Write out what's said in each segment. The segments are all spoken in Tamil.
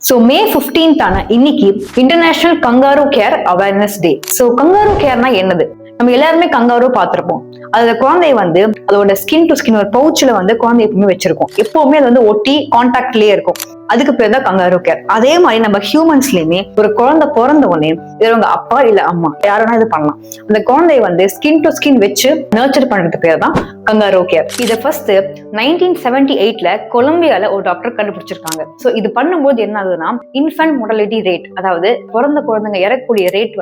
ஸோ மே 15th இன்னைக்கு international kangaroo care awareness day. So kangaroo கேர்னா என்னது? நம்ம எல்லாருமே கங்காரு பார்த்திருப்போம். அதுல குழந்தைய அதோட ஸ்கின் டு ஸ்கின் ஒரு பவுச்ல குழந்தை எப்பவுமே வச்சிருக்கோம். எப்பவுமே அது ஒட்டி கான்டாக்ட்லயே இருக்கும். அதுக்கு பேர் தான் கங்காரு கேர். அதே மாதிரி நம்ம ஹியூமன்ஸ்லயுமே ஒரு குழந்தை பிறந்த உடனே இவங்க அப்பா இல்ல அம்மா யாரும் இது பண்ணலாம். அந்த குழந்தைய ஸ்கின் டு ஸ்கின் வச்சு நர்ச்சர் பண்றது பேர் தான் கங்காரு கேர். இதை ஃபர்ஸ்ட் 1978ல கொலம்பியால ஒரு டாக்டர் கண்டுபிடிச்சிருக்காங்க. ஸோ இது பண்ணும்போது என்ன ஆகுதுன்னா இன்ஃபன்ட் மோர்டாலிட்டி ரேட், அதாவது பிறந்த குழந்தைங்க இறக்கக்கூடிய ரேட்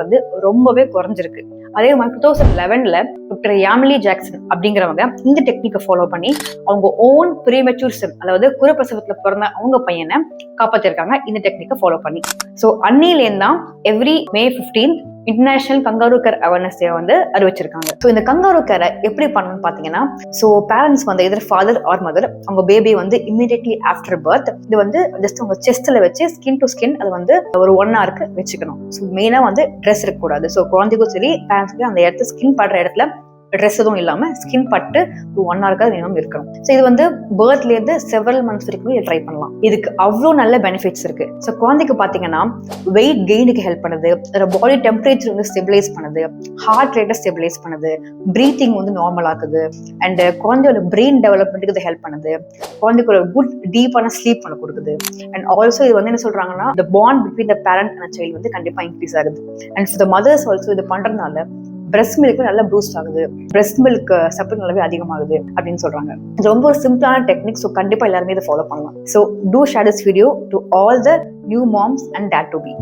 ரொம்பவே குறைஞ்சிருக்கு. அதே மாதிரி 2011ல டாக்டர் யாமிலி ஜாக்சன் அப்படிங்கிறவங்க இந்த டெக்னிக்கை ஃபாலோ பண்ணி அவங்க ஓன் ப்ரீமெச்சூர் செம், அதாவது குறுப்பிரசவத்துல பிறந்த அவங்க பையனை காப்பாத்திருக்காங்க இந்த டெக்னிக்கை ஃபாலோ பண்ணி. ஸோ அன்னிலேருந்து தான் எவ்ரி மே 15th international kangaroo care awareness டே அறிவிச்சிருக்காங்க. ஸோ இந்த கங்காரு கேரை எப்படி பண்ணணும்னு பாத்தீங்கன்னா, so parents either father or mother அவங்க பேபி இமீடியட்லி ஆஃப்டர் பர்த் இது ஜஸ்ட் உங்க செஸ்ட்ல வச்சு ஸ்கின் டு ஸ்கின் அது ஒரு 1 hour வச்சுக்கணும். ஸோ மெயினா ட்ரெஸ் இருக்கக்கூடாது. ஸோ குழந்தைக்கும் சரி பேரண்ட்ஸ்க்கு அந்த இடத்துல ஸ்கின் படுற இடத்துல ட்ரெஸ் எதுவும் இல்லாம ஸ்கின் பட்டு 1 hour மினிமம் இருக்கணும். ஸோ இது பர்த்ல இருந்து செவரல் மந்த்ஸ் வரைக்கும் ட்ரை பண்ணலாம். இதுக்கு அவ்வளோ நல்ல பெனிஃபிட்ஸ் இருக்கு. ஸோ குழந்தைக்கு பாத்தீங்கன்னா வெயிட் கெயினுக்கு ஹெல்ப் பண்ணுது, பாடி டெம்பரேச்சர் ஸ்டெபிலைஸ் பண்ணுது, ஹார்ட் ரேட்டை ஸ்டெபிலைஸ் பண்ணுது, பிரீத்திங் நார்மல் ஆகுது, அண்ட் குழந்தையோட பிரெயின் டெவலப்மெண்ட்டுக்கு இது ஹெல்ப் பண்ணுது. குழந்தைக்கு ஒரு குட் டீப்பான ஸ்லீப் பண்ண கொடுக்குது. அண்ட் ஆல்சோ இது என்ன சொல்றாங்கன்னா the bond between the parent and child கண்டிப்பா இன்க்ரீஸ் ஆகுது. And for the mothers also இது பண்றதுனால பிரெஸ்ட் மில்க் நல்லா பூஸ்ட் ஆகுது, பிரெஸ்ட் மில்க் சப்ளை நல்லாவே அதிகமாகுது அப்படின்னு சொல்றாங்க. இது ரொம்ப ஒரு சிம்பிளான டெக்னிக். ஸோ கண்டிப்பா எல்லாருமே இதை ஃபாலோ பண்ணலாம். So do share this video to all the new moms and dad to B.